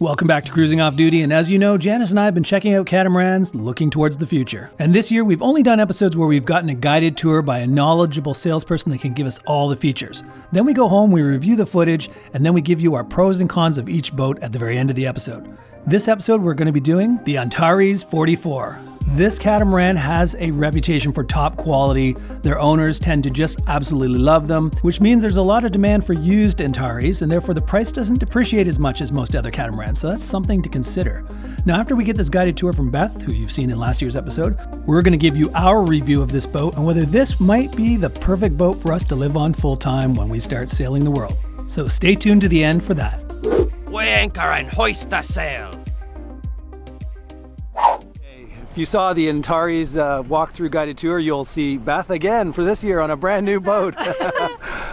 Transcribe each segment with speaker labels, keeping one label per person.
Speaker 1: Welcome back to Cruising Off Duty, and as you know, Janice and I have been checking out catamarans, looking towards the future. And this year, we've only done episodes where we've gotten a guided tour by a knowledgeable salesperson that can give us all the features. Then we go home, we review the footage, and then we give you our pros and cons of each boat at the very end of the episode. This episode, we're going to be doing the Antares 44. This catamaran has a reputation for top quality. Their owners tend to just absolutely love them, which means there's a lot of demand for used Antares, and therefore the price doesn't depreciate as much as most other catamarans, so that's something to consider. Now, after we get this guided tour from Beth, who you've seen in last year's episode, we're going to give you our review of this boat and whether this might be the perfect boat for us to live on full time when we start sailing the world. So stay tuned to the end for that.
Speaker 2: We anchor and hoist the sail.
Speaker 1: If you saw the Antares walkthrough guided tour, you'll see Beth again for this year on a brand new boat.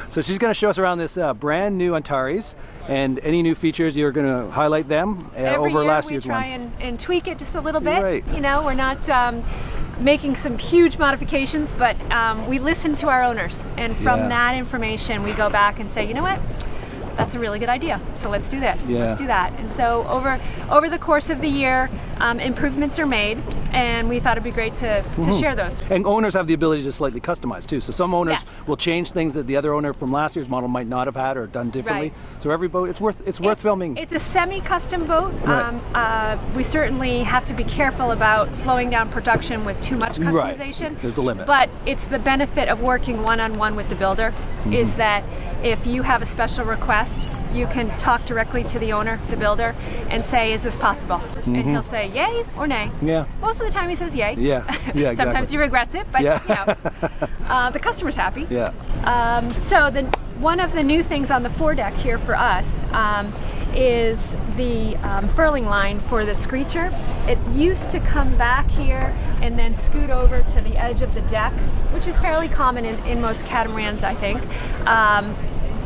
Speaker 1: So she's going to show us around this brand new Antares, and any new features, you're going to highlight them over last year's one.
Speaker 3: Every year we try and tweak it just a little bit.
Speaker 1: Right.
Speaker 3: You know, we're not making some huge modifications, but we listen to our owners, and from that information we go back and say, you know what? That's a really good idea. So let's do this. Let's do that. And so over the course of the year, improvements are made, and we thought it'd be great to share those.
Speaker 1: And owners have the ability to slightly customize too. So some owners will change things that the other owner from last year's model might not have had or done differently.
Speaker 3: Right.
Speaker 1: So every boat, it's worth filming.
Speaker 3: It's a semi-custom boat.
Speaker 1: Right.
Speaker 3: We certainly have to be careful about slowing down production with too much customization.
Speaker 1: Right. There's a limit.
Speaker 3: But it's the benefit of working one-on-one with the builder is that if you have a special request, you can talk directly to the owner, the builder, and say, is this possible? And he'll say yay or nay.
Speaker 1: Yeah.
Speaker 3: Most of the time he says yay.
Speaker 1: Yeah, exactly.
Speaker 3: Sometimes he regrets it, but you know, the customer's happy.
Speaker 1: Yeah.
Speaker 3: So one of the new things on the foredeck here for us is the furling line for the screecher. It used to come back here and then scoot over to the edge of the deck, which is fairly common in most catamarans, I think.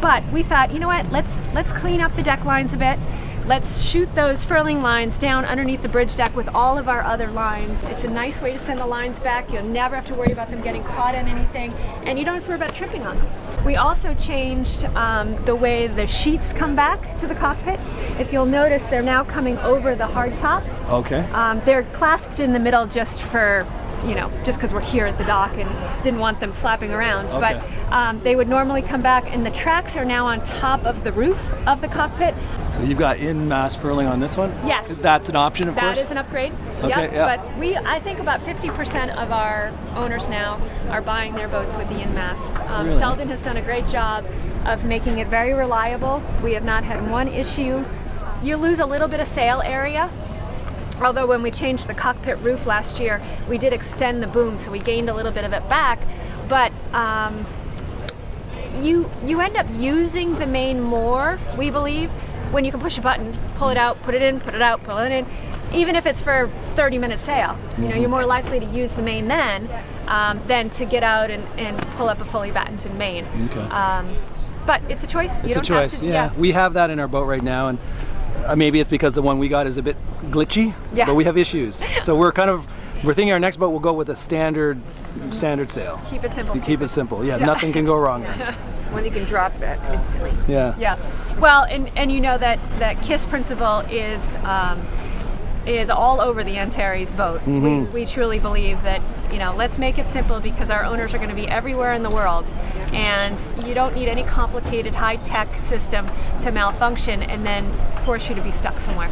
Speaker 3: But we thought, you know what, let's clean up the deck lines a bit. Let's shoot those furling lines down underneath the bridge deck with all of our other lines. It's a nice way to send the lines back. You'll never have to worry about them getting caught in anything, and you don't have to worry about tripping on them. We also changed the way the sheets come back to the cockpit. If you'll notice, they're now coming over the hardtop.
Speaker 1: Okay.
Speaker 3: They're clasped in the middle just for, you know, just because we're here at the dock and didn't want them slapping around.
Speaker 1: Okay.
Speaker 3: But they would normally come back, and the tracks are now on top of the roof of the cockpit.
Speaker 1: So you've got in-mast furling on this one?
Speaker 3: Yes.
Speaker 1: That's an option, of course?
Speaker 3: That is an upgrade.
Speaker 1: Okay, yeah.
Speaker 3: But I think about 50% of our owners now are buying their boats with the in-mast.
Speaker 1: Really?
Speaker 3: Selden has done a great job of making it very reliable. We have not had one issue. You lose a little bit of sail area. Although when we changed the cockpit roof last year, we did extend the boom, so we gained a little bit of it back. But you end up using the main more, we believe, when you can push a button, pull it out, put it in, put it out, pull it in. Even if it's for 30-minute sail, you know, you're more likely to use the main then than to get out and pull up a fully battened main.
Speaker 1: Okay.
Speaker 3: But it's a choice.
Speaker 1: It's a choice, yeah. We have that in our boat right now, and maybe it's because the one we got is a bit glitchy, but we have issues. So we're thinking our next boat will go with a standard sail.
Speaker 3: Keep it simple.
Speaker 1: Keep it simple. Yeah, nothing can go wrong there.
Speaker 4: When you can drop it instantly.
Speaker 1: Yeah.
Speaker 3: Yeah. Well, and you know that KISS principle is all over the Antares boat. We truly believe that, you know, let's make it simple because our owners are going to be everywhere in the world, and you don't need any complicated high-tech system to malfunction and then force you to be stuck somewhere.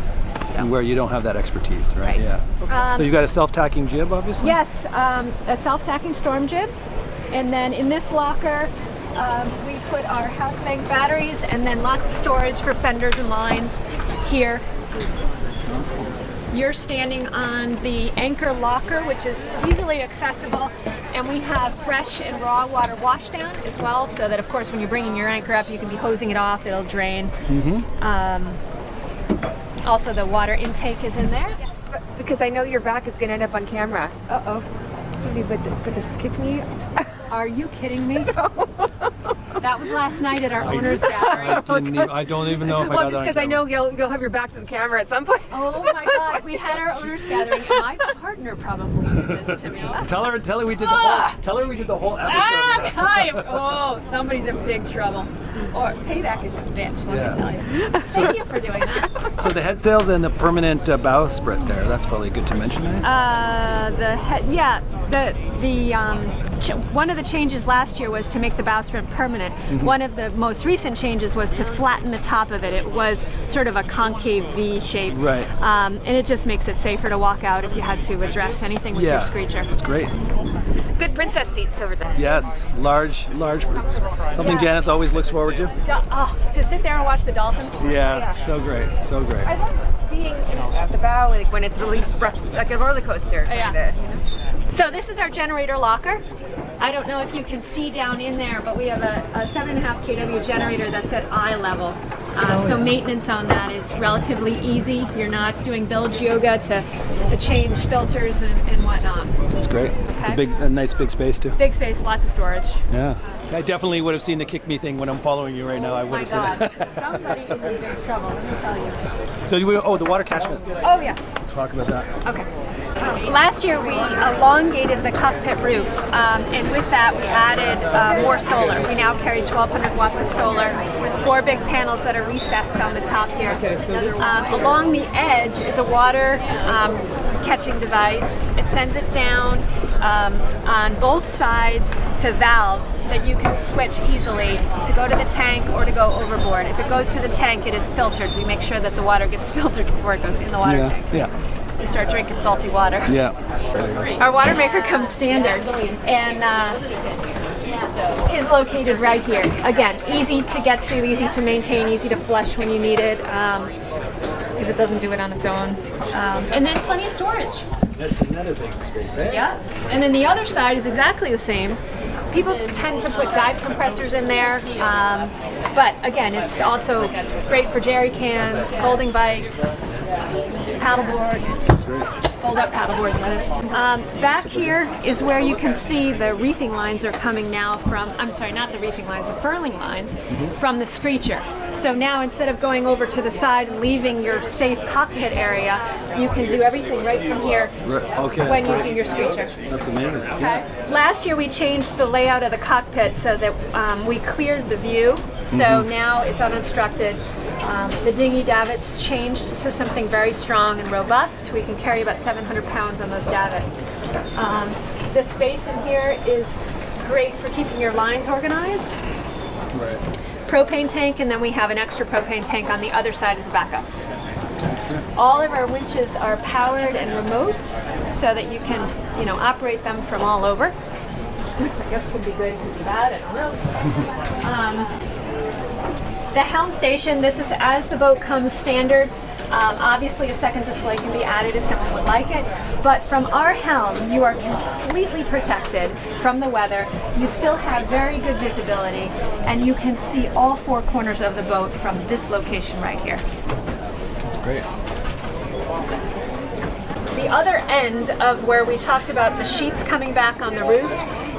Speaker 3: So.
Speaker 1: Where you don't have that expertise, right? Yeah. So you've got a self-tacking jib, obviously?
Speaker 3: Yes, a self-tacking storm jib, and then in this locker we put our house bank batteries and then lots of storage for fenders and lines here. You're standing on the anchor locker, which is easily accessible, and we have fresh and raw water washdown as well, so that of course when you're bringing your anchor up you can be hosing it off, it'll drain. Also the water intake is in there.
Speaker 4: Yes. Because I know your back is going to end up on camera.
Speaker 3: Uh-oh.
Speaker 4: Maybe put the skip me.
Speaker 3: Are you kidding me? That was last night at our owner's gathering.
Speaker 1: I don't even know if I got that.
Speaker 4: Well, just because I know you'll have your back to the camera at some point.
Speaker 3: Oh my God, we had our owner's gathering, and my partner probably did this to me.
Speaker 1: Tell her we did the whole. Tell her we did the whole episode.
Speaker 3: Somebody's in big trouble. Or payback is a bitch, let
Speaker 1: Yeah.
Speaker 3: me tell you. Thank you for doing that.
Speaker 1: So the head sails and the permanent bowsprit there, that's probably good to mention, eh?
Speaker 3: One of the changes last year was to make the bowsprit permanent. One of the most recent changes was to flatten the top of it. It was sort of a concave V shape.
Speaker 1: Right.
Speaker 3: And it just makes it safer to walk out if you had to address anything with your screecher.
Speaker 1: That's great.
Speaker 4: Good princess seats over there.
Speaker 1: Yes, large, something Janice always looks forward to.
Speaker 3: To sit there and watch the dolphins.
Speaker 1: Yeah, so great, so great.
Speaker 4: I love being at the bow, like when it's really rough, like a roller coaster.
Speaker 3: Yeah.
Speaker 4: Kinda, you know?
Speaker 3: So this is our generator locker. I don't know if you can see down in there, but we have a 7.5 kW generator that's at eye level. So maintenance on that is relatively easy. You're not doing bilge yoga to change filters and whatnot.
Speaker 1: That's great. It's a nice big space too.
Speaker 3: Big space, lots of storage.
Speaker 1: Yeah. I definitely would have seen the kick me thing when I'm following you right now. I would have seen it.
Speaker 3: Somebody is in big trouble, let me tell you.
Speaker 1: So the water catchment.
Speaker 3: Oh yeah.
Speaker 1: Let's talk about that.
Speaker 3: Okay. Last year we elongated the cockpit roof, and with that we added more solar. We now carry 1,200 watts of solar, 4 big panels that are recessed on the top here. Along the edge is a water catching device. It sends it down on both sides to valves that you can switch easily to go to the tank or to go overboard. If it goes to the tank, it is filtered. We make sure that the water gets filtered before it goes in the water tank.
Speaker 1: Yeah.
Speaker 3: You start drinking salty water.
Speaker 1: Yeah.
Speaker 3: Our water maker comes standard and is located right here. Again, easy to get to, easy to maintain, easy to flush when you need it. If it doesn't do it on its own. And then plenty of storage.
Speaker 1: That's another big space, eh?
Speaker 3: Yeah. And then the other side is exactly the same. People tend to put dive compressors in there, but again, it's also great for jerry cans, folding bikes, paddle boards.
Speaker 1: That's great.
Speaker 3: Fold-up paddle boards. Back here is where you can see the reefing lines are coming now from, I'm sorry, not the reefing lines, the furling lines from the screecher. So now instead of going over to the side and leaving your safe cockpit area, you can do everything right from here when using your screecher.
Speaker 1: That's amazing.
Speaker 3: Okay. Last year we changed the layout of the cockpit so that we cleared the view, so now it's unobstructed. The Dinghy davits changed to something very strong and robust. We can carry about 700 pounds on those davits. The space in here is great for keeping your lines organized.
Speaker 1: Right.
Speaker 3: Propane tank, and then we have an extra propane tank on the other side as a backup. All of our winches are powered and remotes so that you can, operate them from all over, which I guess could be good, could be bad, I don't know. The helm station, this is as the boat comes standard. Obviously a second display can be added if someone would like it, but from our helm you are completely protected from the weather. You still have very good visibility and you can see all 4 corners of the boat from this location right here.
Speaker 1: That's great.
Speaker 3: The other end of where we talked about the sheets coming back on the roof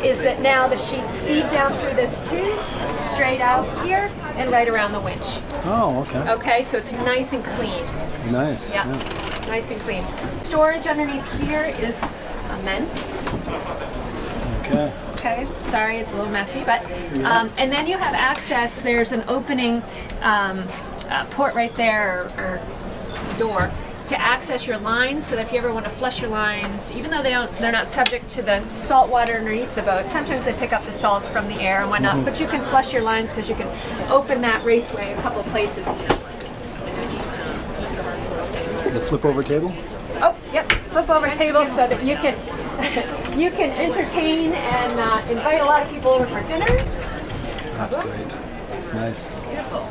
Speaker 3: is that now the sheets feed down through this tube, straight out here, and right around the winch.
Speaker 1: Oh, okay.
Speaker 3: Okay, so it's nice and clean.
Speaker 1: Nice.
Speaker 3: Yeah, nice and clean. Storage underneath here is immense.
Speaker 1: Okay.
Speaker 3: Okay, sorry, it's a little messy, but and then you have access. There's an opening port right there, or door, to access your lines, so that if you ever want to flush your lines, even though they're not subject to the salt water underneath the boat, sometimes they pick up the salt from the air and whatnot, but you can flush your lines because you can open that raceway a couple places.
Speaker 1: The flip over table?
Speaker 3: Oh, yep, flip over table so that you can you can entertain and invite a lot of people over for dinner.
Speaker 1: That's great. Nice.
Speaker 4: Beautiful.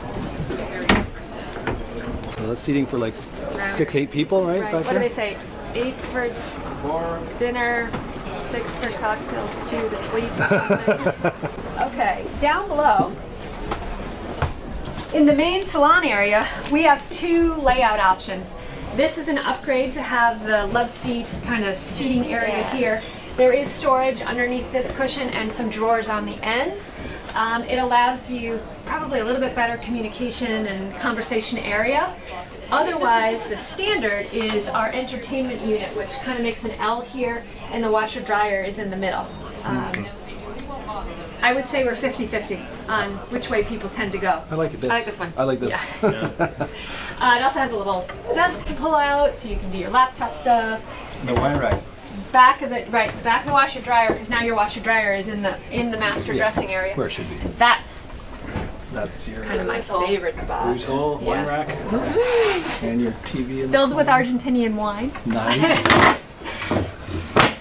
Speaker 1: So that's seating for like 6-8 people, right? Back
Speaker 3: What do
Speaker 1: here?
Speaker 3: they say? 8 for dinner, 6 for cocktails, 2 to sleep. Okay, down below, in the main salon area, we have 2 layout options. This is an upgrade to have the love seat kind of seating area here. There is storage underneath this cushion and some drawers on the end. It allows you probably a little bit better communication and conversation area. Otherwise, the standard is our entertainment unit, which kind of makes an L here, and the washer dryer is in the middle. I would say we're 50-50 on which way people tend to go.
Speaker 1: I like this.
Speaker 4: I like this one.
Speaker 1: I like this.
Speaker 3: It also has a little desk to pull out, so you can do your laptop stuff.
Speaker 5: The wine rack.
Speaker 3: Back of the washer dryer, because now your washer dryer is in the master dressing area.
Speaker 1: Where it should be.
Speaker 3: That's
Speaker 1: your
Speaker 3: kind of my favorite spot.
Speaker 1: booze hole, wine
Speaker 3: Yeah.
Speaker 1: rack, and your TV. In
Speaker 3: Filled with Argentinian wine.
Speaker 1: Nice.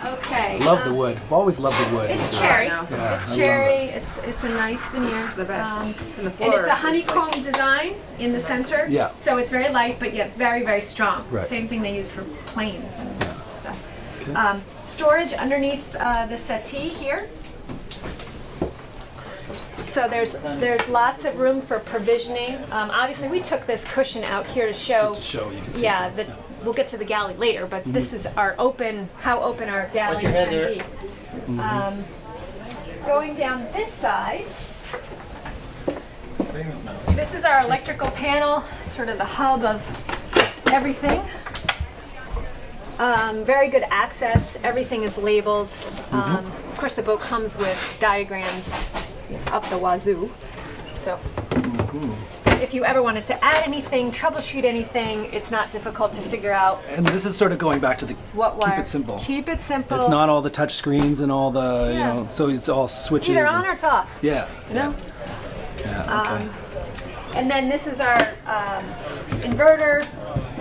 Speaker 3: Okay.
Speaker 1: Love the wood. I've always loved the wood.
Speaker 3: It's cherry.
Speaker 4: Yeah,
Speaker 1: I
Speaker 3: It's
Speaker 1: love
Speaker 3: cherry.
Speaker 1: it.
Speaker 3: It's a nice veneer.
Speaker 4: The best. And the
Speaker 3: And
Speaker 4: floor
Speaker 3: it's a
Speaker 4: is
Speaker 3: honeycomb design in the center.
Speaker 1: Yeah.
Speaker 3: So it's very light, but yet very, very strong.
Speaker 1: Right.
Speaker 3: Same thing they use for planes and stuff.
Speaker 1: Okay.
Speaker 3: Storage underneath the settee here. So there's lots of room for provisioning. Obviously, we took this cushion out here to show.
Speaker 1: To show you can see.
Speaker 3: Yeah, we'll get to the galley later, but this is our how open our galley
Speaker 5: Watch your head
Speaker 3: can be. Going down this side, this is our electrical panel, sort of the hub of everything. Very good access. Everything is labeled. Of course, the boat comes with diagrams up the wazoo. So if you ever wanted to add anything, troubleshoot anything, it's not difficult to figure out
Speaker 1: And this is sort of going back to the
Speaker 3: what
Speaker 1: keep
Speaker 3: wire.
Speaker 1: it simple.
Speaker 3: Keep it simple.
Speaker 1: It's not all the touch screens and all the
Speaker 3: Yeah.
Speaker 1: so it's all switches.
Speaker 3: It's either
Speaker 1: and-
Speaker 3: on or it's off.
Speaker 1: yeah.
Speaker 3: You know?
Speaker 1: Yeah. Okay.
Speaker 3: And then this is our inverter,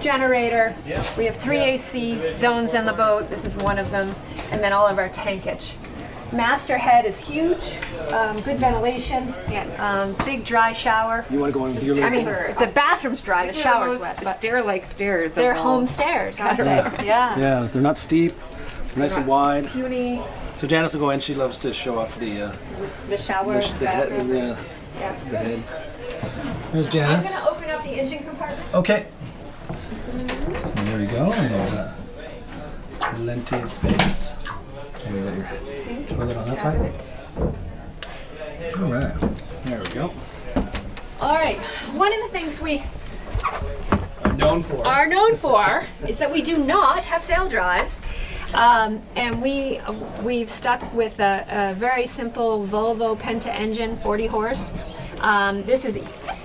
Speaker 3: generator. We have 3 AC zones in the boat. This is one of them. And then all of our tankage. Master head is huge, good ventilation,
Speaker 4: Yes.
Speaker 3: big dry shower.
Speaker 1: You want to go in your
Speaker 3: I mean,
Speaker 4: Are-
Speaker 3: the bathroom's dry, the
Speaker 4: These are
Speaker 3: shower's
Speaker 4: the
Speaker 3: wet,
Speaker 4: most
Speaker 3: but
Speaker 4: stair-like stairs.
Speaker 3: they're
Speaker 4: of all.
Speaker 3: home stairs, aren't they? Yeah.
Speaker 1: Yeah, they're not steep. They're nice and
Speaker 4: Not
Speaker 1: wide.
Speaker 4: Puny.
Speaker 1: So Janice will go in. She loves to show off the
Speaker 3: The shower,
Speaker 1: the head.
Speaker 3: bathroom.
Speaker 1: Yeah, the
Speaker 3: Yeah.
Speaker 1: head. There's
Speaker 3: I'm
Speaker 1: Janice.
Speaker 3: going to open up the engine compartment.
Speaker 1: Okay. So there we go. And there's plenty of space. And you got your toilet on that side. All right. There we go.
Speaker 3: All right. One of the things we
Speaker 1: Known for.
Speaker 3: are known for is that we do not have sail drives. And we've stuck with a very simple Volvo Penta engine, 40 horse. This is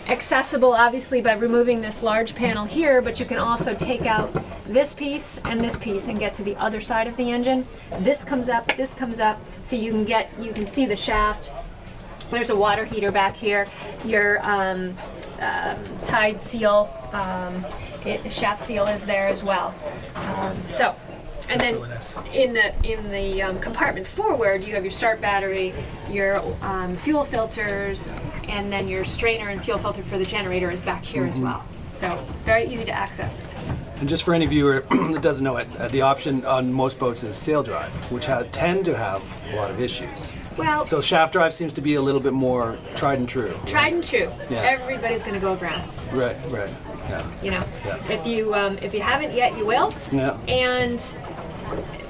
Speaker 3: accessible obviously by removing this large panel here, but you can also take out this piece and get to the other side of the engine. This comes up, so you can see the shaft. There's a water heater back here. Your tide seal, the shaft seal is there as well. And then
Speaker 1: really nice.
Speaker 3: in the compartment forward, you have your start battery, your fuel filters, and then your strainer and fuel filter for the generator is back here as well. So very easy to access.
Speaker 1: And just for any viewer that doesn't know it, the option on most boats is sail drive, which tend to have a lot of issues.
Speaker 3: Well,
Speaker 1: So shaft drive seems to be a little bit more tried and true.
Speaker 3: tried and true.
Speaker 1: Yeah.
Speaker 3: Everybody's going to go aground.
Speaker 1: Right. Yeah.
Speaker 3: You know,
Speaker 1: Yeah.
Speaker 3: if you haven't yet, you will.
Speaker 1: Yeah.
Speaker 3: And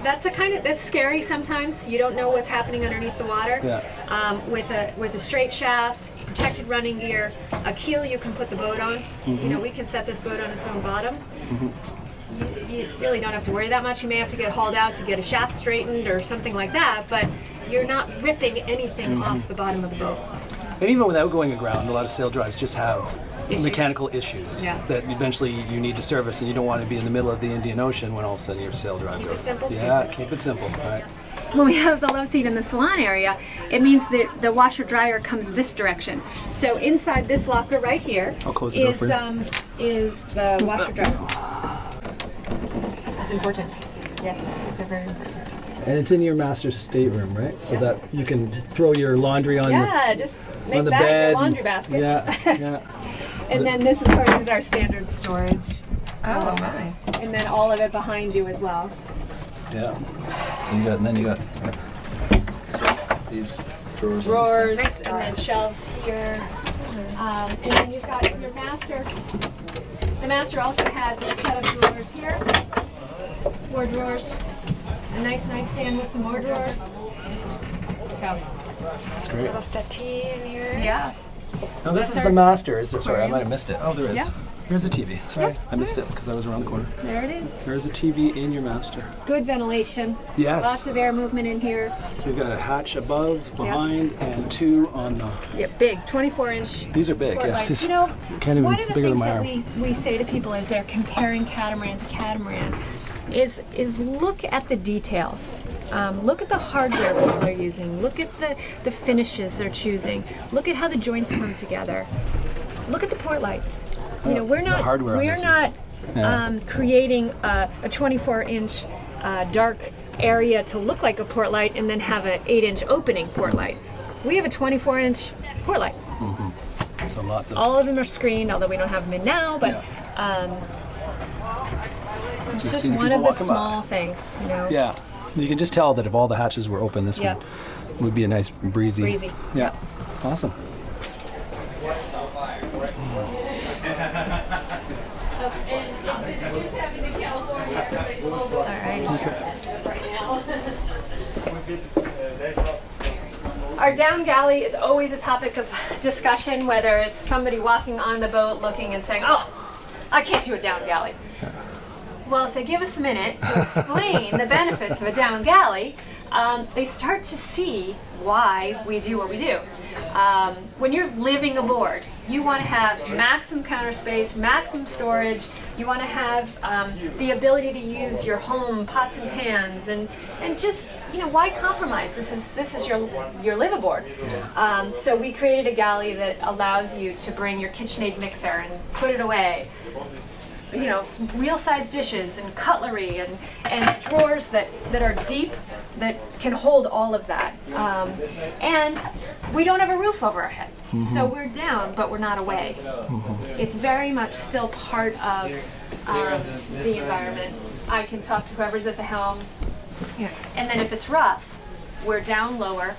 Speaker 3: that's scary sometimes. You don't know what's happening underneath the water.
Speaker 1: Yeah.
Speaker 3: With a straight shaft, protected running gear, a keel you can put the boat on. You know, we can set this boat on its own bottom. You really don't have to worry that much. You may have to get hauled out to get a shaft straightened or something like that, but you're not ripping anything off the bottom of the boat.
Speaker 1: And even without going aground, a lot of sail drives just have
Speaker 3: Issues.
Speaker 1: mechanical issues
Speaker 3: Yeah.
Speaker 1: that eventually you need to service, and you don't want to be in the middle of the Indian Ocean when all of a sudden your sail drive
Speaker 3: Keep
Speaker 1: goes.
Speaker 3: it simple,
Speaker 1: Yeah,
Speaker 3: stupid.
Speaker 1: keep it simple. Right.
Speaker 3: When we have the love seat in the salon area, it means that the washer dryer comes this direction. So inside this locker right here
Speaker 1: I'll close the door for you.
Speaker 3: is the washer dryer.
Speaker 4: That's important.
Speaker 3: Yes.
Speaker 4: It's a very important.
Speaker 1: And it's in your master's stateroom, right? So that you can throw your laundry on
Speaker 3: Yeah, just make
Speaker 1: on the
Speaker 3: that
Speaker 1: bed.
Speaker 3: your laundry basket.
Speaker 1: Yeah.
Speaker 3: And then this, of course, is our standard storage.
Speaker 4: Oh my.
Speaker 3: And then all of it behind you as well.
Speaker 1: Yeah. So you got these drawers.
Speaker 3: Drawers,
Speaker 4: Nice
Speaker 3: and then
Speaker 4: drawers.
Speaker 3: shelves here. And then you've got your master. The master also has a set of drawers here. 4 drawers. A nice nightstand with some more drawers. So,
Speaker 1: That's great.
Speaker 4: Little settee in here.
Speaker 3: yeah.
Speaker 1: Now this
Speaker 3: That's
Speaker 1: is
Speaker 3: our
Speaker 1: the master. Is there? Sorry, I
Speaker 3: aquarium.
Speaker 1: might have missed it. Oh, there is.
Speaker 3: Yeah.
Speaker 1: Here's a TV. Sorry, I missed it because I was around the corner.
Speaker 3: There it is.
Speaker 1: There's a TV in your master.
Speaker 3: Good ventilation.
Speaker 1: Yes.
Speaker 3: Lots of air movement in here.
Speaker 1: So we've got a hatch above, behind, and two on the...
Speaker 3: Yeah, big, 24-inch.
Speaker 1: These are big, yeah.
Speaker 3: Lights.
Speaker 1: These
Speaker 3: You know,
Speaker 1: can't even
Speaker 3: one of the
Speaker 1: bigger than
Speaker 3: things
Speaker 1: my
Speaker 3: that
Speaker 1: arm.
Speaker 3: we say to people as they're comparing catamaran to catamaran is look at the details. Look at the hardware people are using. Look at the finishes they're choosing. Look at how the joints come together. Look at the port lights. You know, we're not creating a 24-inch dark area to look like a port light and then have an 8-inch opening port light. We have a 24-inch port light.
Speaker 1: So lots of...
Speaker 3: All of them are screened, although we don't have them in now, but it's
Speaker 1: So you
Speaker 3: just
Speaker 1: see the
Speaker 3: one
Speaker 1: people
Speaker 3: of the
Speaker 1: walking by.
Speaker 3: small things, you know.
Speaker 1: Yeah. You can just tell that if all the hatches were open, this
Speaker 3: Yeah.
Speaker 1: would be a nice breezy.
Speaker 3: Breezy.
Speaker 1: Yeah. Awesome.
Speaker 3: All right. Our down galley is always a topic of discussion, whether it's somebody walking on the boat looking and saying, oh, I can't do a down galley. Well, if they give us a minute to explain the benefits of a down galley, they start to see why we do what we do. When you're living aboard, you want to have maximum counter space, maximum storage. You want to have the ability to use your home pots and pans, and just, you know, why compromise? This is your live aboard. So we created a galley that allows you to bring your KitchenAid mixer and put it away. You know, some real size dishes and cutlery and drawers that are deep, that can hold all of that. And we don't have a roof over our head. So we're down, but we're not away. It's very much still part of the environment. I can talk to whoever's at the helm. And then if it's rough, we're down lower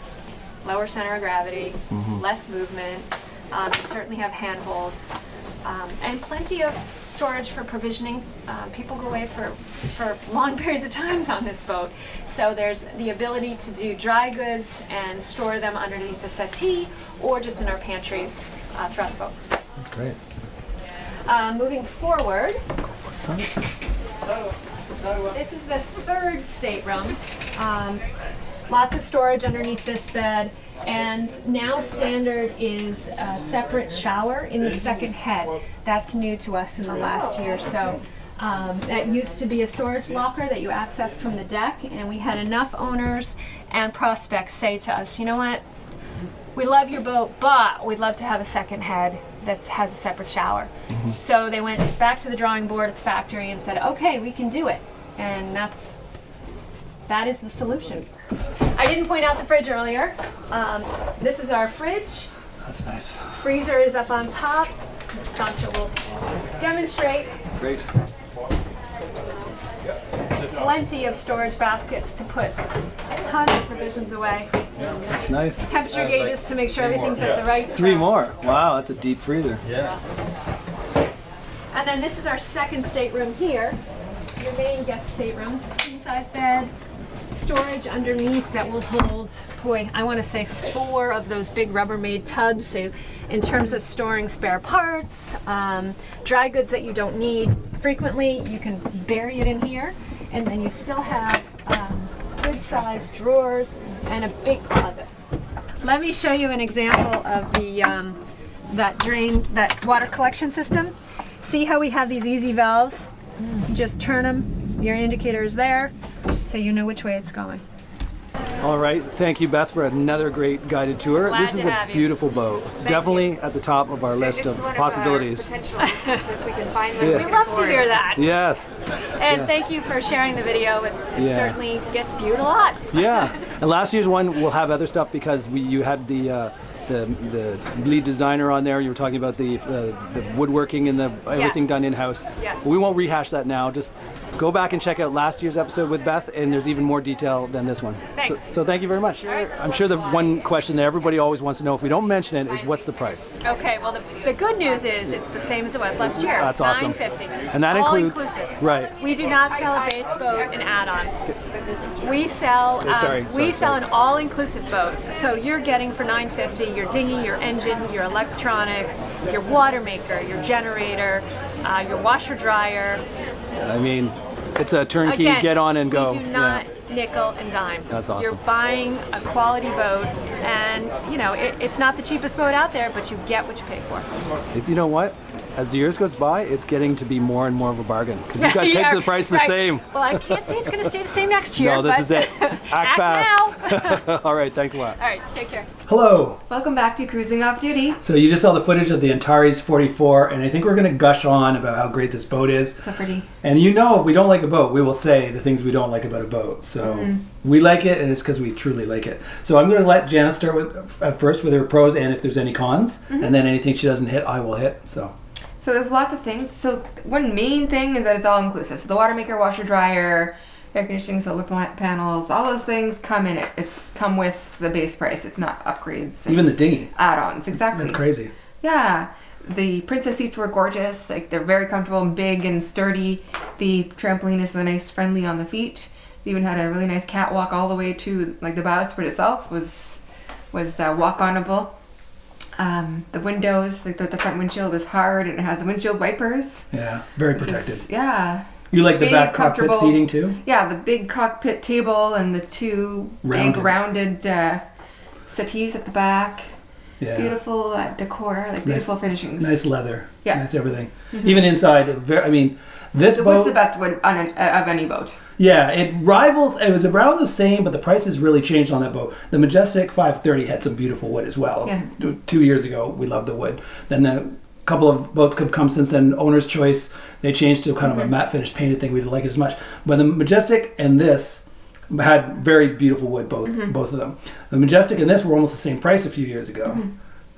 Speaker 3: center of gravity, less movement. We certainly have handholds, and plenty of storage for provisioning. People go away for long periods of times on this boat. So there's the ability to do dry goods and store them underneath the settee or just in our pantries throughout the boat.
Speaker 1: That's great.
Speaker 3: Moving forward, this is the third stateroom. Lots of storage underneath this bed. And now standard is a separate shower in the second head. That's new to us in the last year or so. That used to be a storage locker that you accessed from the deck, and we had enough owners and prospects say to us, you know what, we love your boat, but we'd love to have a second head that has a separate shower. So they went back to the drawing board at the factory and said, okay, we can do it. And that is the solution. I didn't point out the fridge earlier. This is our fridge.
Speaker 1: That's nice.
Speaker 3: Freezer is up on top. Sancho will demonstrate.
Speaker 1: Great.
Speaker 3: Plenty of storage baskets to put tons of provisions away.
Speaker 1: That's nice.
Speaker 3: Temperature gauges to make sure everything's at the right.
Speaker 1: Three more. Wow, that's a deep freezer.
Speaker 2: Yeah.
Speaker 3: And then this is our second stateroom here. Your main guest stateroom. King-size bed. Storage underneath that will hold, boy, I want to say 4 of those big Rubbermaid tubs. So in terms of storing spare parts, dry goods that you don't need frequently, you can bury it in here. And then you still have good sized drawers and a big closet. Let me show you an example of the that water collection system. See how we have these easy valves? Just turn them, your indicator is there, so you know which way it's going.
Speaker 1: All right, thank you, Beth, for another great guided tour.
Speaker 3: Glad
Speaker 1: This
Speaker 3: to
Speaker 1: is
Speaker 3: have
Speaker 1: a
Speaker 3: you.
Speaker 1: beautiful boat. Definitely at the top of our list
Speaker 4: It's
Speaker 1: of
Speaker 4: one
Speaker 1: possibilities.
Speaker 4: Of our potentials, if we can find one.
Speaker 1: Yeah.
Speaker 4: we
Speaker 3: We
Speaker 4: can
Speaker 3: love to
Speaker 4: afford.
Speaker 3: hear that.
Speaker 1: Yes.
Speaker 3: And thank you for sharing the video. It
Speaker 1: Yeah.
Speaker 3: certainly gets viewed a lot.
Speaker 1: Yeah. And last year's one will have other stuff because you had the lead designer on there. You were talking about the woodworking and everything
Speaker 3: Yes.
Speaker 1: done in-house.
Speaker 3: Yes.
Speaker 1: We won't rehash that now. Just go back and check out last year's episode with Beth, and there's even more detail than this one.
Speaker 3: Thanks.
Speaker 1: So thank you very much.
Speaker 3: right.
Speaker 1: I'm sure the one question that everybody always wants to know, if we don't mention it, is what's the price?
Speaker 3: Okay, well the good news is it's the same as it was last year.
Speaker 1: That's awesome.
Speaker 3: $950.
Speaker 1: And that
Speaker 3: all
Speaker 1: includes,
Speaker 3: inclusive.
Speaker 1: right?
Speaker 3: We do not sell a base boat and add-ons. We sell
Speaker 1: Sorry,
Speaker 3: an all-inclusive boat. So you're getting for $950 your dinghy, your engine, your electronics, your water maker, your generator, your washer dryer.
Speaker 1: I mean, it's a turnkey,
Speaker 3: Again,
Speaker 1: get on and go.
Speaker 3: We do not nickel and dime.
Speaker 1: That's awesome.
Speaker 3: You're buying a quality boat, and you know it's not the cheapest boat out there, but you get what you pay for.
Speaker 1: You know what? As the years goes by, it's getting to be more and more of a bargain because you guys keep the price the same.
Speaker 3: Well, I can't say it's going to stay the same next year.
Speaker 1: No, this is it. Act fast.
Speaker 3: Now.
Speaker 1: All right, thanks a lot.
Speaker 3: All right, take care.
Speaker 1: Hello.
Speaker 4: Welcome back to Cruising Off Duty.
Speaker 1: So you just saw the footage of the Antares 44, and I think we're going to gush on about how great this boat is.
Speaker 4: So pretty.
Speaker 1: And you know, if we don't like a boat, we will say the things we don't like about a boat. So we like it, and it's because we truly like it. So I'm going to let Janice start with at first with her pros and if there's any cons, and then anything she doesn't hit, I will hit. So
Speaker 4: there's lots of things. So one main thing is that it's all inclusive. So the water maker, washer, dryer, air conditioning, solar panels, all those things come in it. It's come with the base price. It's not upgrades.
Speaker 1: even the dinghy.
Speaker 4: Add-ons, exactly.
Speaker 1: That's crazy.
Speaker 4: Yeah. The princess seats were gorgeous. Like they're very comfortable and big and sturdy. The trampoline is nice, friendly on the feet. They even had a really nice catwalk all the way to like the bowsprit itself was walk-onable. The windows, like the front windshield is hard and it has the windshield wipers.
Speaker 1: Yeah, very protected.
Speaker 4: Yeah.
Speaker 1: You like the
Speaker 4: Big,
Speaker 1: back cockpit
Speaker 4: comfortable
Speaker 1: seating too?
Speaker 4: Yeah, the big cockpit table and the two big rounded settees at the back.
Speaker 1: Yeah.
Speaker 4: Beautiful decor, like beautiful finishings.
Speaker 1: Nice leather.
Speaker 4: Yeah.
Speaker 1: Nice everything. Even inside, I mean, this
Speaker 4: The
Speaker 1: boat.
Speaker 4: wood's the best wood of any boat.
Speaker 1: Yeah, it rivals. It was around the same, but the prices really changed on that boat. The Majestic 530 had some beautiful wood as well.
Speaker 4: Yeah.
Speaker 1: 2 years ago, we loved the wood. Then a couple of boats have come since then. Owner's Choice, they changed to kind of a matte finish painted thing. We didn't like it as much. But the Majestic and this had very beautiful wood, both of them. The Majestic and this were almost the same price a few years ago.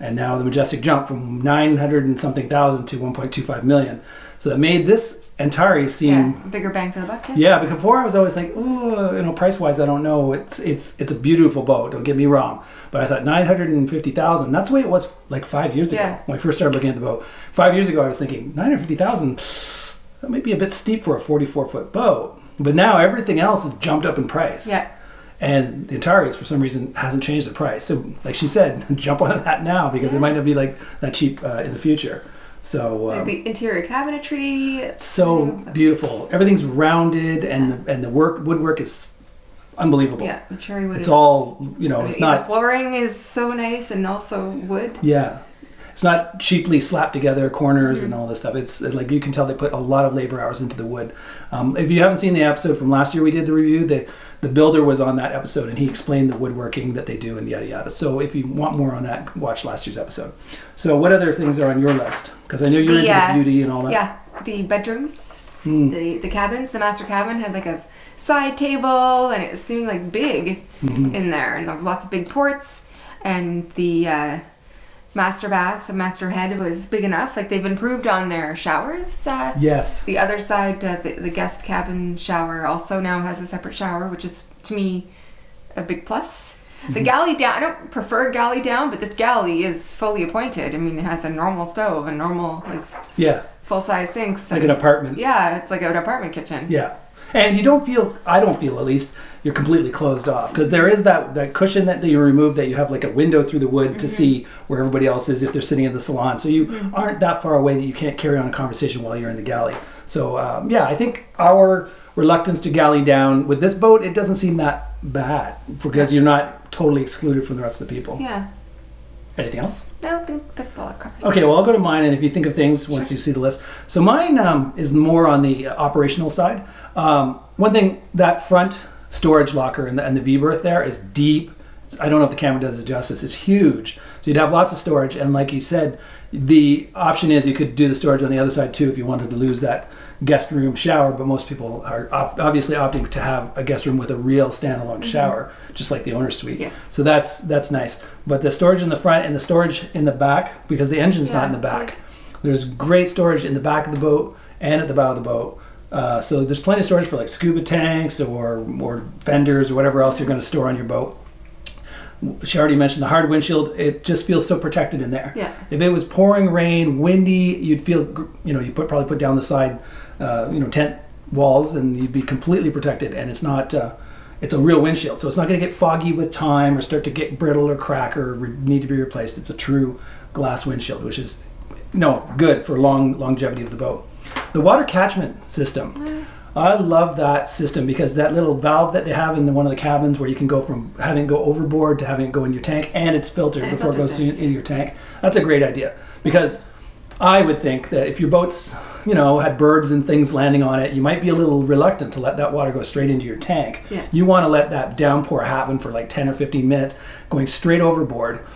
Speaker 1: And now the Majestic jumped from 900 and something thousand to 1.25 million. So that made this Antares seem
Speaker 4: bigger bang for the buck.
Speaker 1: yeah, because before I was always like, oh, you know, price wise, I don't know. It's a beautiful boat. Don't get me wrong, but I thought 950,000. That's the way it was like 5 years ago when I first started looking at the boat. 5 years ago, I was thinking 950,000. That might be a bit steep for a 44-foot boat. But now everything else has jumped up in price.
Speaker 4: Yeah.
Speaker 1: And the Antares, for some reason, hasn't changed the price. So, like she said, jump on that now because it might not be like that cheap in the future. So
Speaker 4: like the interior cabinetry,
Speaker 1: it's so beautiful. Everything's rounded, and the woodwork is unbelievable.
Speaker 4: Yeah, the cherry wood.
Speaker 1: It's all, you know, it's not.
Speaker 4: The flooring is so nice and also wood.
Speaker 1: Yeah, it's not cheaply slapped together corners and all this stuff. It's like you can tell they put a lot of labor hours into the wood. If you haven't seen the episode from last year, we did the review. The builder was on that episode and he explained the woodworking that they do and yada yada. So if you want more on that, watch last year's episode. So what other things are on your list? Because I know you're into the beauty and all that.
Speaker 4: Yeah, the bedrooms, the cabins. The master cabin had like a side table and it seemed like big in there, and lots of big ports. And the master bath, the master head was big enough. Like they've improved on their showers.
Speaker 1: Yes.
Speaker 4: The other side, the guest cabin shower also now has a separate shower, which is to me a big plus. The galley down, I don't prefer galley down, but this galley is fully appointed. I mean, it has a normal stove and normal full-size sinks.
Speaker 1: It's like an apartment.
Speaker 4: Yeah, it's like an apartment kitchen.
Speaker 1: Yeah. And you don't feel, I don't feel at least, you're completely closed off. Because there is that cushion that you remove that you have like a window through the wood to see where everybody else is if they're sitting in the salon. So you aren't that far away that you can't carry on a conversation while you're in the galley. So I think our reluctance to galley down with this boat, it doesn't seem that bad because you're not totally excluded from the rest of the people.
Speaker 4: Yeah.
Speaker 1: Anything else?
Speaker 4: I don't think that's all it covers.
Speaker 1: Okay, well, I'll go to mine, and if you think of things once you see the list. So mine is more on the operational side. One thing, that front storage locker and the V-berth there is deep. I don't know if the camera does it justice. It's huge. So you'd have lots of storage, and like you said, the option is you could do the storage on the other side too if you wanted to lose that guest room shower, but most people are obviously opting to have a guest room with a real standalone shower, just like the owner's suite.
Speaker 4: Yes.
Speaker 1: So that's nice. But the storage in the front and the storage in the back, because the engine's not in the back, there's great storage in the back of the boat and at the bow of the boat. So there's plenty of storage for like scuba tanks or fenders or whatever else you're going to store on your boat. She already mentioned the hard windshield. It just feels so protected in there.
Speaker 4: Yeah.
Speaker 1: If it was pouring rain, windy, you'd feel, you probably put down the side, tent walls, and you'd be completely protected. And it's not, it's a real windshield, so it's not going to get foggy with time or start to get brittle or crack or need to be replaced. It's a true glass windshield, which is, good for longevity of the boat. The water catchment system. I love that system because that little valve that they have in one of the cabins where you can go from having it go overboard to having it go in your tank, and it's filtered before it goes in your tank. That's a great idea, because I would think that if your boat's, had birds and things landing on it, you might be a little reluctant to let that water go straight into your tank.
Speaker 4: Yeah.
Speaker 1: You want to let that downpour happen for like 10 or 15 minutes, going straight overboard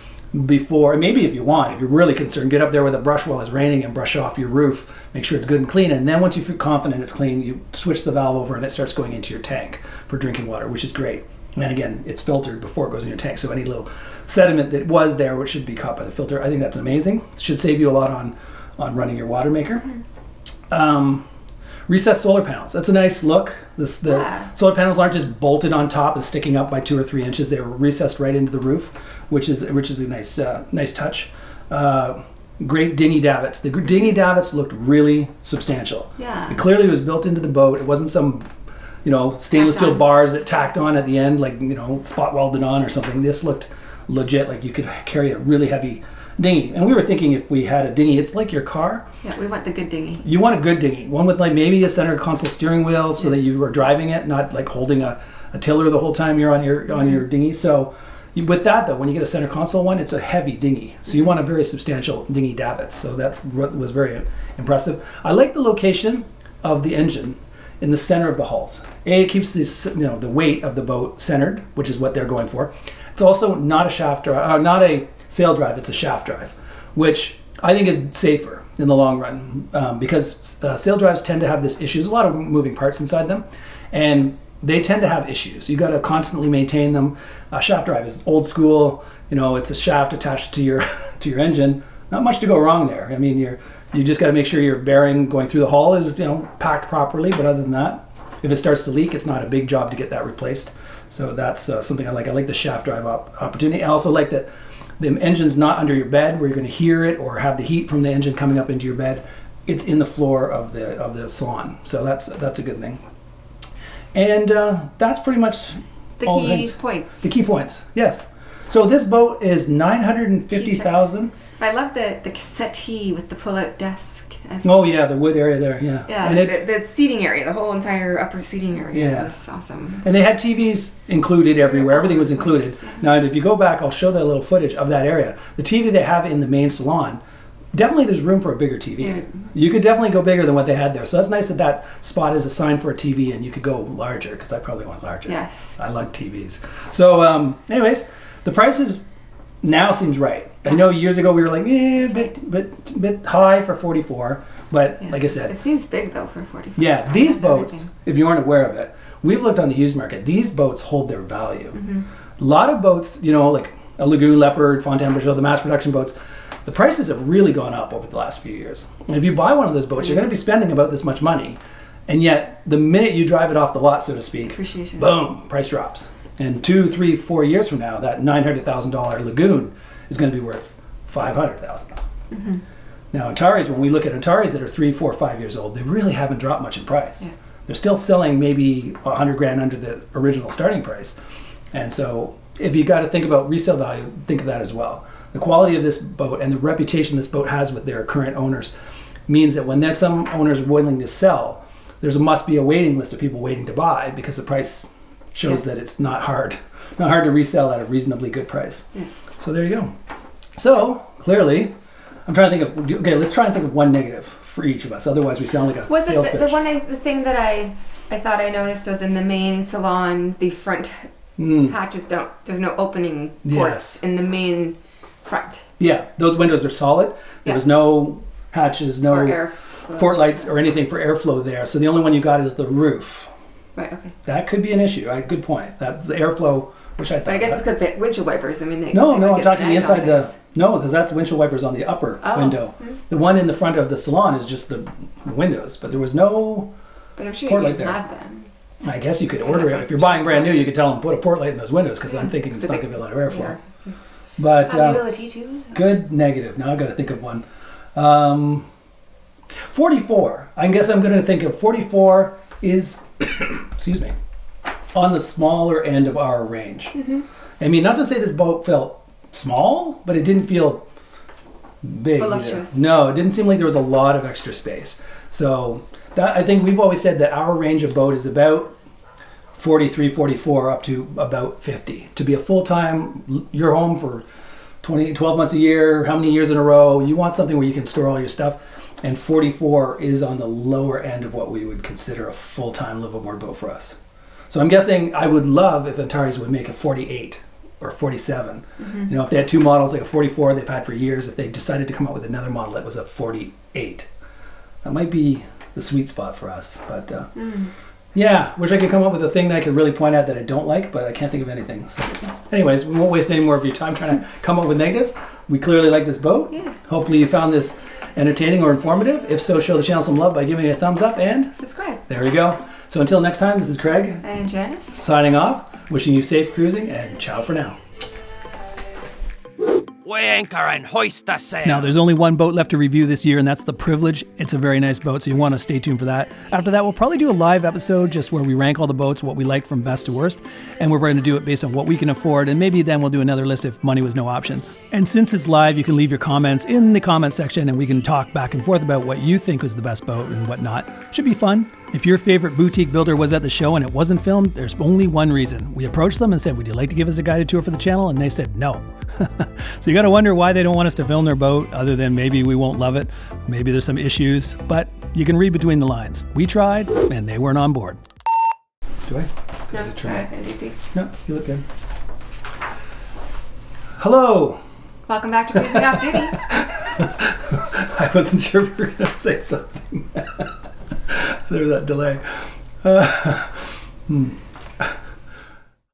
Speaker 1: before, maybe if you're really concerned, get up there with a brush while it's raining and brush off your roof, make sure it's good and clean, and then once you feel confident it's clean, you switch the valve over and it starts going into your tank for drinking water, which is great. And again, it's filtered before it goes in your tank, so any little sediment that was there, which should be caught by the filter, I think that's amazing. It should save you a lot on running your water maker. Recessed solar panels, that's a nice look. The solar panels aren't just bolted on top and sticking up by 2 or 3 inches, they were recessed right into the roof, which is a nice touch. Great dinghy davits. The dinghy davits looked really substantial.
Speaker 4: Yeah.
Speaker 1: It clearly was built into the boat. It wasn't some, stainless steel bars that tacked on at the end, like, spot welded on or something. This looked legit, like you could carry a really heavy dinghy. And we were thinking if we had a dinghy, it's like your car.
Speaker 4: Yeah, we want the good dinghy.
Speaker 1: You want a good dinghy, one with like maybe a center console steering wheel, so that you are driving it, not like holding a tiller the whole time you're on your dinghy. So with that though, when you get a center console one, it's a heavy dinghy. So you want a very substantial dinghy davit. So that was very impressive. I like the location of the engine in the center of the hulls. It keeps the weight of the boat centered, which is what they're going for. It's also not a shaft drive, not a sail drive, it's a shaft drive, which I think is safer in the long run, because sail drives tend to have this issue. There's a lot of moving parts inside them, and they tend to have issues. You got to constantly maintain them. Shaft drive is old school. It's a shaft attached to your engine. Not much to go wrong there. I mean, you just got to make sure your bearing going through the hull is packed properly. But other than that, if it starts to leak, it's not a big job to get that replaced. So that's something I like. I like the shaft drive opportunity. I also like that the engine's not under your bed where you're going to hear it or have the heat from the engine coming up into your bed. It's in the floor of the salon. So that's a good thing. And that's pretty much
Speaker 4: the
Speaker 1: all
Speaker 4: key points.
Speaker 1: The key points, yes. So this boat is $950,000.
Speaker 4: I love the settee with the pull-out desk.
Speaker 1: Oh yeah, the wood area there, yeah.
Speaker 4: Yeah, and the seating area, the whole entire upper seating area was awesome.
Speaker 1: And they had TVs included everywhere. Everything was included. Now, if you go back, I'll show that little footage of that area. The TV they have in the main salon, definitely there's room for a bigger TV.
Speaker 4: Yeah.
Speaker 1: You could definitely go bigger than what they had there. So that's nice that spot is assigned for a TV, and you could go larger, because I probably want larger.
Speaker 4: Yes.
Speaker 1: I like TVs. So anyways, the prices now seems right. I know years ago we were like, bit high for 44, but like I said,
Speaker 4: it seems big though for 44.
Speaker 1: Yeah, these boats, if you aren't aware of it, we've looked on the used market. These boats hold their value. Mm-hmm. A lot of boats, like a Lagoon Leopard, Fontainebleau, the mass production boats, the prices have really gone up over the last few years. And if you buy one of those boats, you're going to be spending about this much money, and yet the minute you drive it off the lot, so to speak,
Speaker 4: appreciation.
Speaker 1: Boom, price drops. And 2, 3, 4 years from now, that $900,000 Lagoon is going to be worth $500,000. Mm-hmm. Now, Antares, when we look at Antares that are 3, 4, 5 years old, they really haven't dropped much in price. Yeah. They're still selling maybe $100,000 under the original starting price. And so, if you got to think about resale value, think of that as well. The quality of this boat and the reputation this boat has with their current owners means that when there's some owners willing to sell, must be a waiting list of people waiting to buy, because the price shows that it's not hard to resell at a reasonably good price. Yeah. So there you go. So clearly, I'm trying to think of. Okay, let's try and think of one negative for each of us. Otherwise, we sound like a sales pitch.
Speaker 4: The thing that I thought I noticed was in the main salon, the front hatches there's no opening ports in the main front.
Speaker 1: Yeah, those windows are solid. There was no hatches, no port lights or anything for airflow there. So the only one you got is the roof.
Speaker 4: Right. Okay.
Speaker 1: That could be an issue. Good point. That's the airflow, which I thought.
Speaker 4: But I guess it's because the windshield wipers. I mean,
Speaker 1: no, I'm talking inside the. No, because that's windshield wipers on the upper window. Mm-hmm. The one in the front of the salon is just the windows, but there was no.
Speaker 4: But I'm sure
Speaker 1: port
Speaker 4: you
Speaker 1: light
Speaker 4: can
Speaker 1: there.
Speaker 4: have them.
Speaker 1: I guess you could order it if you're buying brand new. You could tell them put a port light in those windows, because I'm thinking it's not going to be a lot of airflow. Yeah. But
Speaker 4: ability too.
Speaker 1: Good negative. Now I've got to think of one. 44. I guess I'm going to think of 44 is. Excuse me, on the smaller end of our range. Mm-hmm. I mean, not to say this boat felt small, but it didn't feel big.
Speaker 4: Voluptuous.
Speaker 1: No, it didn't seem like there was a lot of extra space. So that, I think we've always said that our range of boat is about 43, 44 up to about 50. To be a full-time, you're home for 12 months a year, how many years in a row, you want something where you can store all your stuff. And 44 is on the lower end of what we would consider a full-time live-aboard boat for us. So I'm guessing I would love if Antares would make a 48 or 47. You know, if they had two models, like a 44 they've had for years, if they decided to come out with another model that was a 48. That might be the sweet spot for us. But yeah, wish I could come up with a thing that I could really point out that I don't like, but I can't think of anything. So anyways, we won't waste any more of your time trying to come up with negatives. We clearly like this boat.
Speaker 4: Yeah.
Speaker 1: Hopefully you found this entertaining or informative. If so, show the channel some love by giving it a thumbs up and
Speaker 4: Subscribe.
Speaker 1: there we go. So until next time, this is Craig
Speaker 4: And Janice.
Speaker 1: signing off, wishing you safe cruising, and ciao for now.
Speaker 2: We anchor and hoist the sail.
Speaker 1: Now, there's only one boat left to review this year, and that's the Privilege. It's a very nice boat, so you want to stay tuned for that. After that, we'll probably do a live episode just where we rank all the boats, what we like from best to worst, and we're going to do it based on what we can afford, and maybe then we'll do another list if money was no option. And since it's live, you can leave your comments in the comment section, and we can talk back and forth about what you think was the best boat and whatnot. Should be fun. If your favorite boutique builder was at the show and it wasn't filmed, there's only one reason. We approached them and said, would you like to give us a guided tour for the channel? And they said no. So you got to wonder why they don't want us to film their boat, other than maybe we won't love it. Maybe there's some issues, but you can read between the lines. We tried and they weren't on board. Do I?
Speaker 4: No,
Speaker 1: NDT. No, you look good. Hello.
Speaker 4: Welcome back to Cruising Off Duty.
Speaker 1: I wasn't sure if you were going to say something. There's that delay.